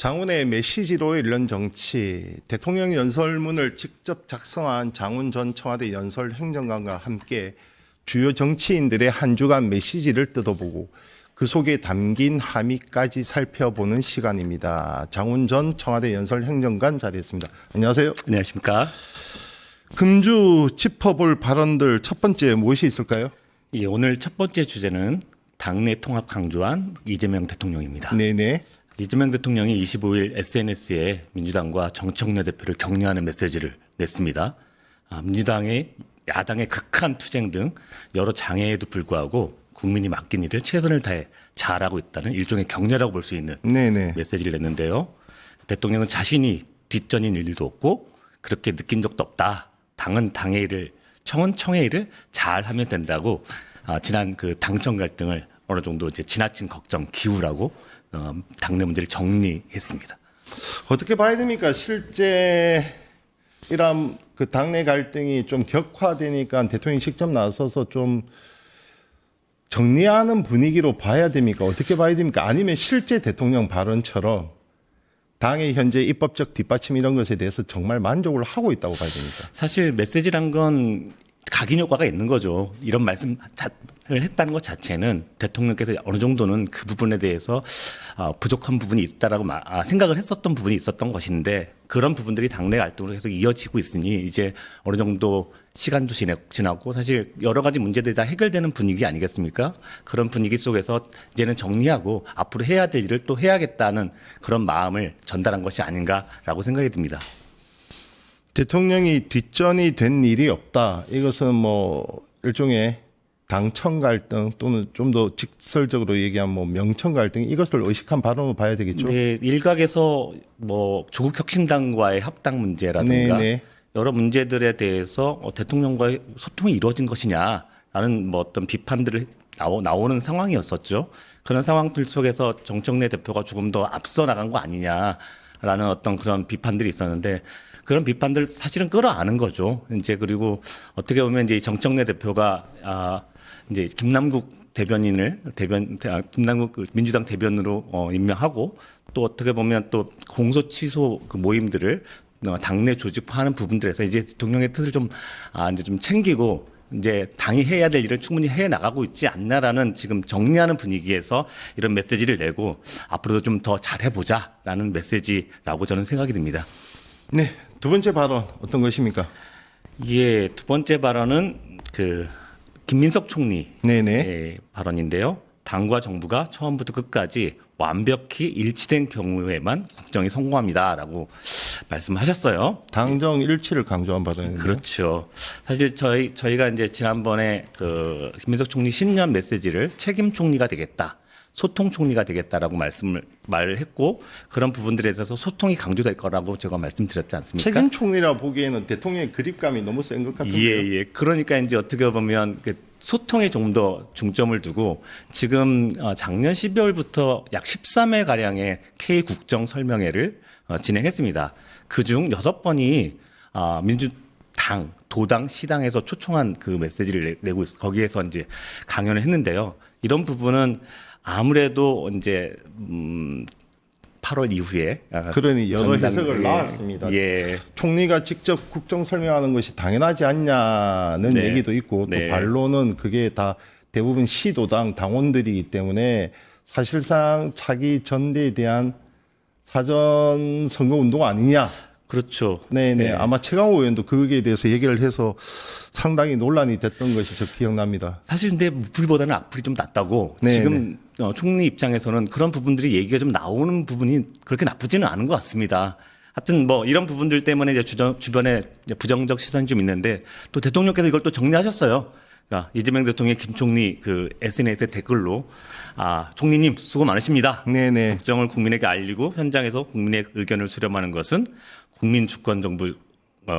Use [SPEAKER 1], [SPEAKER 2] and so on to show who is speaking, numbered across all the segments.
[SPEAKER 1] 장훈의 메시지로 읽는 정치, 대통령 연설문을 직접 작성한 장훈 전 청와대 연설행정관과 함께 주요 정치인들의 한 주간 메시지를 뜯어보고 그 속에 담긴 함의까지 살펴보는 시간입니다. 장훈 전 청와대 연설행정관 자리했습니다. 안녕하세요.
[SPEAKER 2] 안녕하십니까.
[SPEAKER 1] 금주 짚어볼 발언들 첫 번째 무엇이 있을까요?
[SPEAKER 2] 예, 오늘 첫 번째 주제는 당내 통합 강조한 이재명 대통령입니다.
[SPEAKER 1] 네네.
[SPEAKER 2] 이재명 대통령이 25일 SNS에 민주당과 정청래 대표를 격려하는 메시지를 냈습니다. 민주당의 야당의 극한 투쟁 등 여러 장애에도 불구하고 국민이 맡긴 일을 최선을 다해 잘하고 있다는 일종의 격려라고 볼 수 있는
[SPEAKER 1] 네네.
[SPEAKER 2] 메시지를 냈는데요. 대통령은 자신이 뒷전인 일도 없고 그렇게 느낀 적도 없다. 당은 당의 일을, 청은 청의 일을 잘하면 된다고 지난 그 당청 갈등을 어느 정도 이제 지나친 걱정 기우라고 당내 문제를 정리했습니다.
[SPEAKER 1] 어떻게 봐야 됩니까? 실제 이런 그 당내 갈등이 좀 격화되니까 대통령이 직접 나서서 좀 정리하는 분위기로 봐야 됩니까? 어떻게 봐야 됩니까? 아니면 실제 대통령 발언처럼 당의 현재 입법적 뒷받침 이런 것에 대해서 정말 만족을 하고 있다고 봐야 됩니까?
[SPEAKER 2] 사실 메시지란 건 각인 효과가 있는 거죠. 이런 말씀을 했다는 것 자체는 대통령께서 어느 정도는 그 부분에 대해서 부족한 부분이 있다라고 생각을 했었던 부분이 있었던 것인데 그런 부분들이 당내 갈등으로 계속 이어지고 있으니 이제 어느 정도 시간도 지났고 사실 여러 가지 문제들이 다 해결되는 분위기 아니겠습니까? 그런 분위기 속에서 이제는 정리하고 앞으로 해야 될 일을 또 해야겠다는 그런 마음을 전달한 것이 아닌가라고 생각이 듭니다.
[SPEAKER 1] 대통령이 뒷전이 된 일이 없다. 이것은 뭐 일종의 당청 갈등 또는 좀 더 직설적으로 얘기하면 뭐 명청 갈등 이것을 의식한 발언으로 봐야 되겠죠.
[SPEAKER 2] 네, 일각에서 뭐 조국 혁신당과의 합당 문제라든가
[SPEAKER 1] 네네.
[SPEAKER 2] 여러 문제들에 대해서 대통령과의 소통이 이루어진 것이냐라는 뭐 어떤 비판들을 나오는 상황이었었죠. 그런 상황들 속에서 정청래 대표가 조금 더 앞서 나간 거 아니냐라는 어떤 그런 비판들이 있었는데 그런 비판들 사실은 끌어안은 거죠. 이제 그리고 어떻게 보면 이제 정청래 대표가 이제 김남국 김남국 민주당 대변으로 임명하고 또 어떻게 보면 또 공소 취소 그 모임들을 당내 조직화하는 부분들에서 이제 대통령의 뜻을 좀 이제 좀 챙기고 이제 당이 해야 될 일을 충분히 해 나가고 있지 않나라는 지금 정리하는 분위기에서 이런 메시지를 내고 앞으로도 좀 더 잘해보자라는 메시지라고 저는 생각이 듭니다.
[SPEAKER 1] 네, 두 번째 발언 어떤 것입니까?
[SPEAKER 2] 예, 두 번째 발언은 그 김민석 총리의
[SPEAKER 1] 네네.
[SPEAKER 2] 발언인데요. 당과 정부가 처음부터 끝까지 완벽히 일치된 경우에만 국정이 성공합니다라고 말씀하셨어요.
[SPEAKER 1] 당정 일치를 강조한 발언이네요.
[SPEAKER 2] 그렇죠. 사실 저희가 이제 지난번에 그 김민석 총리 신년 메시지를 책임 총리가 되겠다. 소통 총리가 되겠다라고 말을 했고 그런 부분들에 있어서 소통이 강조될 거라고 제가 말씀드렸지 않습니까?
[SPEAKER 1] 책임 총리라 보기에는 대통령의 그립감이 너무 센 것 같은데요.
[SPEAKER 2] 예. 그러니까 이제 어떻게 보면 그 소통에 좀 더 중점을 두고 지금 작년 12월부터 약 13회 가량의 K 국정 설명회를 진행했습니다. 그중 6번이 민주당, 도당, 시당에서 초청한 그 메시지를 내고 거기에서 이제 강연을 했는데요. 이런 부분은 아무래도 이제 8월 이후에
[SPEAKER 1] 그러니 여러 해석을
[SPEAKER 2] 예,
[SPEAKER 1] 나왔습니다.
[SPEAKER 2] 예.
[SPEAKER 1] 총리가 직접 국정 설명하는 것이 당연하지 않냐는
[SPEAKER 2] 네.
[SPEAKER 1] 얘기도 있고 또
[SPEAKER 2] 네.
[SPEAKER 1] 반론은 그게 다 대부분 시도당 당원들이기 때문에 사실상 차기 전대에 대한 사전 선거 운동 아니냐.
[SPEAKER 2] 그렇죠.
[SPEAKER 1] 네네.
[SPEAKER 2] 네.
[SPEAKER 1] 아마 최강호 의원도 거기에 대해서 얘기를 해서 상당히 논란이 됐던 것이 저 기억납니다.
[SPEAKER 2] 사실 근데 불보다는 악플이 좀 낫다고
[SPEAKER 1] 네,
[SPEAKER 2] 지금 총리 입장에서는 그런 부분들이 얘기가 좀 나오는 부분이 그렇게 나쁘지는 않은 것 같습니다. 하여튼 뭐 이런 부분들 때문에 이제 주변에 부정적 시선이 좀 있는데 또 대통령께서 이걸 또 정리하셨어요. 그러니까 이재명 대통령의 김 총리 그 SNS에 댓글로 총리님 수고 많으십니다.
[SPEAKER 1] 네네.
[SPEAKER 2] 국정을 국민에게 알리고 현장에서 국민의 의견을 수렴하는 것은 국민 주권 정부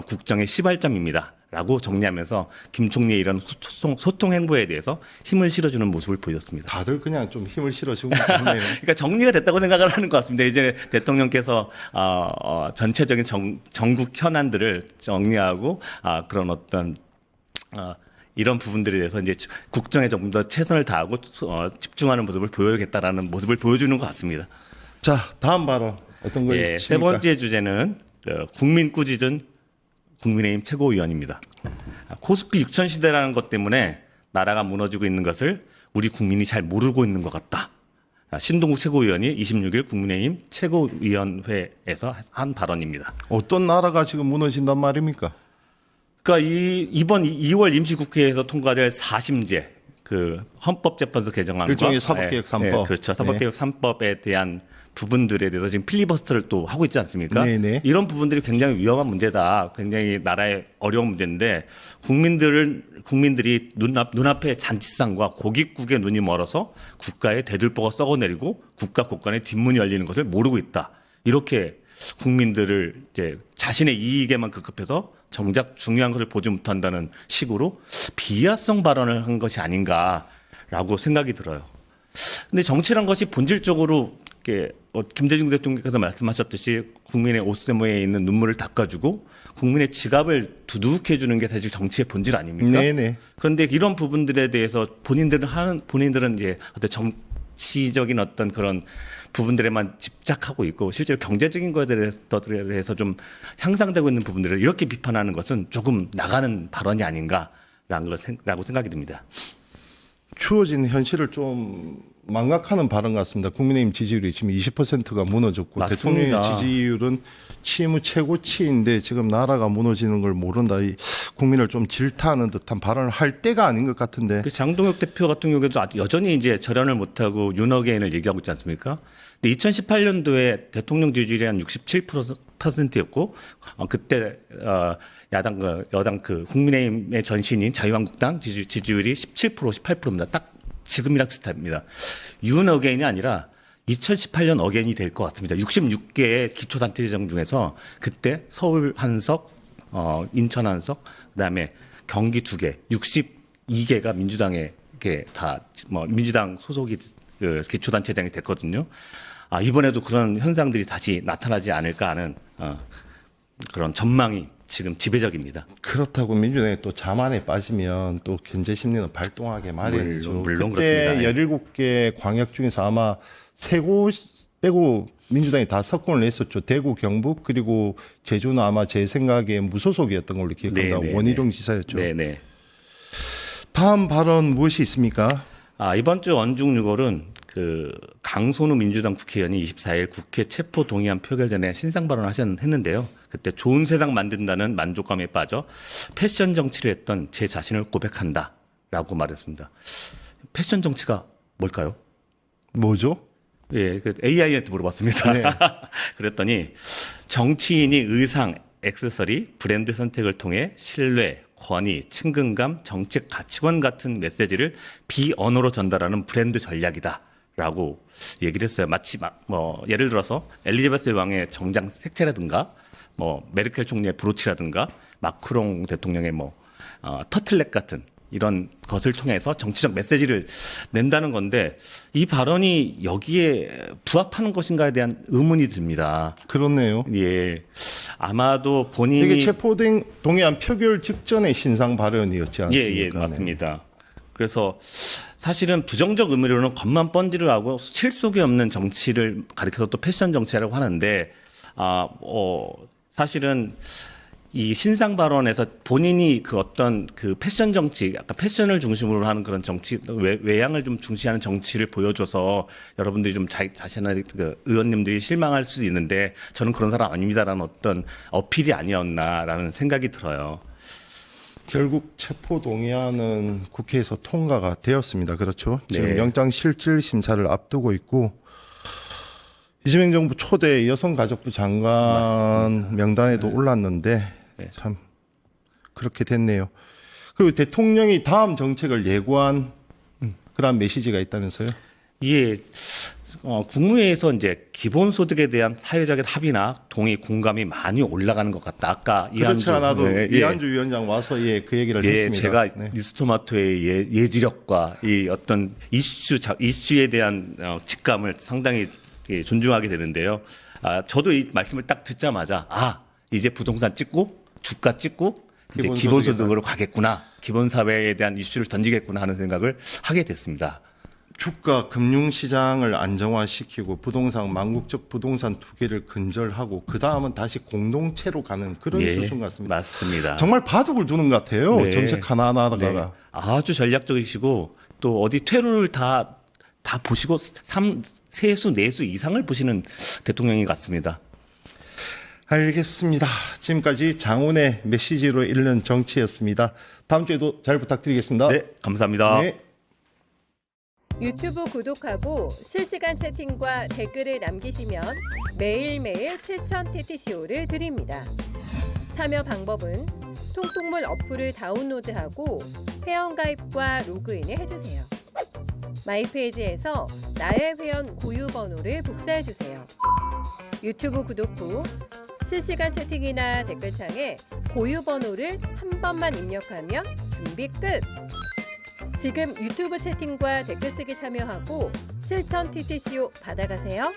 [SPEAKER 2] 국정의 시발점입니다. 라고 정리하면서 김 총리의 이런 소통 행보에 대해서 힘을 실어주는 모습을 보였습니다.
[SPEAKER 1] 다들 그냥 좀 힘을 실어주고 있네요.
[SPEAKER 2] 그러니까 정리가 됐다고 생각을 하는 것 같습니다. 이제 대통령께서 전체적인 전국 현안들을 정리하고 그런 어떤 이런 부분들에 대해서 이제 국정에 조금 더 최선을 다하고 집중하는 모습을 보여야겠다라는 모습을 보여주는 것 같습니다.
[SPEAKER 1] 자, 다음 발언 어떤 걸
[SPEAKER 2] 예, 세
[SPEAKER 1] 칩니까?
[SPEAKER 2] 번째 주제는 국민 꾸짖은 국민의힘 최고위원입니다. 코스피 6000 시대라는 것 때문에 나라가 무너지고 있는 것을 우리 국민이 잘 모르고 있는 것 같다. 신동국 최고위원이 26일 국민의힘 최고위원회에서 한 발언입니다.
[SPEAKER 1] 어떤 나라가 지금 무너진단 말입니까?
[SPEAKER 2] 그러니까 이번 2월 임시국회에서 통과될 4심제 그 헌법재판소 개정안과
[SPEAKER 1] 일종의 사법개혁 3법.
[SPEAKER 2] 그렇죠. 사법개혁 3법에 대한 부분들에 대해서 지금 필리버스터를 또 하고 있지 않습니까?
[SPEAKER 1] 네네.
[SPEAKER 2] 이런 부분들이 굉장히 위험한 문제다. 굉장히 나라의 어려운 문제인데 국민들이 눈앞에 잔치상과 고깃국에 눈이 멀어서 국가의 대들보가 썩어내리고 국가 곳간에 뒷문이 열리는 것을 모르고 있다. 이렇게 국민들을 이제 자신의 이익에만 급급해서 정작 중요한 것을 보지 못한다는 식으로 비하성 발언을 한 것이 아닌가라고 생각이 들어요. 근데 정치란 것이 본질적으로 이렇게 김대중 대통령께서 말씀하셨듯이 국민의 옷세모에 있는 눈물을 닦아주고 국민의 지갑을 두둑해 주는 게 사실 정치의 본질 아닙니까?
[SPEAKER 1] 네네.
[SPEAKER 2] 그런데 이런 부분들에 대해서 본인들은 이제 어떤 정치적인 어떤 그런 부분들에만 집착하고 있고 실제로 경제적인 것에 대해서 좀 향상되고 있는 부분들을 이렇게 비판하는 것은 조금 나가는 발언이 아닌가라고 생각이 듭니다.
[SPEAKER 1] 추워진 현실을 좀 망각하는 발언 같습니다. 국민의힘 지지율이 지금 20%가 무너졌고
[SPEAKER 2] 맞습니다.
[SPEAKER 1] 대통령의 지지율은 취임 후 최고치인데 지금 나라가 무너지는 걸 모른다. 이 국민을 좀 질타하는 듯한 발언을 할 때가 아닌 것 같은데.
[SPEAKER 2] 그 장동혁 대표 같은 경우에도 여전히 이제 절연을 못하고 윤어게인을 얘기하고 있지 않습니까? 근데 2018년도에 대통령 지지율이 한 67%였고 그때 여당 국민의힘의 전신인 자유한국당 지지율이 17% 18%입니다. 딱 지금이랑 비슷합니다. 윤어게인이 아니라 2018년 어게인이 될 것 같습니다. 66개의 기초단체장 중에서 그때 서울 한석, 인천 한석, 그다음에 경기 2개, 62개가 민주당에 민주당 소속이 기초단체장이 됐거든요. 이번에도 그런 현상들이 다시 나타나지 않을까 하는 그런 전망이 지금 지배적입니다.
[SPEAKER 1] 그렇다고 민주당이 또 자만에 빠지면 또 견제 심리는 발동하게 마련이죠.
[SPEAKER 2] 물론
[SPEAKER 1] 그때
[SPEAKER 2] 그렇습니다.
[SPEAKER 1] 17개 광역 중에서 아마 3곳 빼고 민주당이 다 석권을 냈었죠. 대구, 경북 그리고 제주는 아마 제 생각에 무소속이었던 걸로 기억합니다.
[SPEAKER 2] 네네네.
[SPEAKER 1] 원희룡 지사였죠.
[SPEAKER 2] 네네.
[SPEAKER 1] 다음 발언 무엇이 있습니까?
[SPEAKER 2] 이번 주 언중 6월은 강선우 민주당 국회의원이 24일 국회 체포 동의안 표결 전에 신상 발언했는데요. 그때 좋은 세상 만든다는 만족감에 빠져 패션 정치를 했던 제 자신을 고백한다라고 말했습니다. 패션 정치가 뭘까요?
[SPEAKER 1] 뭐죠?
[SPEAKER 2] 예, AI한테 물어봤습니다.
[SPEAKER 1] 네.
[SPEAKER 2] 그랬더니 정치인이 의상, 액세서리, 브랜드 선택을 통해 신뢰, 권위, 친근감, 정책 가치관 같은 메시지를 비언어로 전달하는 브랜드 전략이다라고 얘기를 했어요. 마치 예를 들어서 엘리자베스 왕의 정장 색채라든가 메르켈 총리의 브로치라든가 마크롱 대통령의 터틀넥 같은 이런 것을 통해서 정치적 메시지를 낸다는 건데 이 발언이 여기에 부합하는 것인가에 대한 의문이 듭니다.
[SPEAKER 1] 그렇네요.
[SPEAKER 2] 예, 아마도 본인이
[SPEAKER 1] 이게 체포 동의안 표결 직전의 신상 발언이었지 않습니까?
[SPEAKER 2] 예, 맞습니다. 그래서 사실은 부정적 의미로는 겉만 번지르 하고 실속이 없는 정치를 가리켜서 또 패션 정치라고 하는데 사실은 이 신상 발언에서 본인이 어떤 패션 정치, 약간 패션을 중심으로 하는 그런 정치, 외양을 좀 중시하는 정치를 보여줘서 여러분들이 좀 자신의 의원님들이 실망할 수도 있는데 저는 그런 사람 아닙니다라는 어떤 어필이 아니었나라는 생각이 들어요.
[SPEAKER 1] 결국 체포 동의안은 국회에서 통과가 되었습니다. 그렇죠? 지금
[SPEAKER 2] 네.
[SPEAKER 1] 영장 실질 심사를 앞두고 있고 이재명 정부 초대 여성가족부 장관
[SPEAKER 2] 맞습니다.
[SPEAKER 1] 명단에도 올랐는데
[SPEAKER 2] 네.
[SPEAKER 1] 참 그렇게 됐네요. 그리고 대통령이 다음 정책을 예고한 그런 메시지가 있다면서요?
[SPEAKER 2] 이게 국무회에서 이제 기본소득에 대한 사회적인 합의나 동의 공감이 많이 올라가는 것 같다. 아까
[SPEAKER 1] 그렇지 않아도
[SPEAKER 2] 네,
[SPEAKER 1] 이한주 위원장 와서 그 얘기를
[SPEAKER 2] 예,
[SPEAKER 1] 했습니다.
[SPEAKER 2] 제가
[SPEAKER 1] 네.
[SPEAKER 2] 뉴스토마토의 예지력과 이 어떤 이슈에 대한 직감을 상당히 존중하게 되는데요. 저도 이 말씀을 딱 듣자마자 이제 부동산 찍고 주가 찍고 이제 기본소득으로 가겠구나. 기본사회에 대한 이슈를 던지겠구나 하는 생각을 하게 됐습니다.
[SPEAKER 1] 주가 금융시장을 안정화시키고 부동산 망국적 부동산 투기를 근절하고 그 다음은 다시 공동체로 가는 그런
[SPEAKER 2] 예,
[SPEAKER 1] 수준 같습니다.
[SPEAKER 2] 맞습니다.
[SPEAKER 1] 정말 바둑을 두는 것 같아요.
[SPEAKER 2] 네.
[SPEAKER 1] 정책 하나하나가.
[SPEAKER 2] 네. 아주 전략적이시고 또 어디 퇴로를 다 보시고 세수 내수 이상을 보시는 대통령인 것 같습니다.
[SPEAKER 1] 알겠습니다. 지금까지 장훈의 메시지로 읽는 정치였습니다. 다음 주에도 잘 부탁드리겠습니다.
[SPEAKER 2] 네, 감사합니다.
[SPEAKER 1] 네.
[SPEAKER 3] 유튜브 구독하고 실시간 채팅과 댓글을 남기시면 매일매일 7,000TTCO를 드립니다. 참여 방법은 통통물 어플을 다운로드하고 회원가입과 로그인을 해주세요. 마이페이지에서 나의 회원 고유 번호를 복사해주세요. 유튜브 구독 후 실시간 채팅이나 댓글창에 고유 번호를 한 번만 입력하면 준비 끝! 지금 유튜브 채팅과 댓글 쓰기 참여하고 7,000TTCO 받아가세요.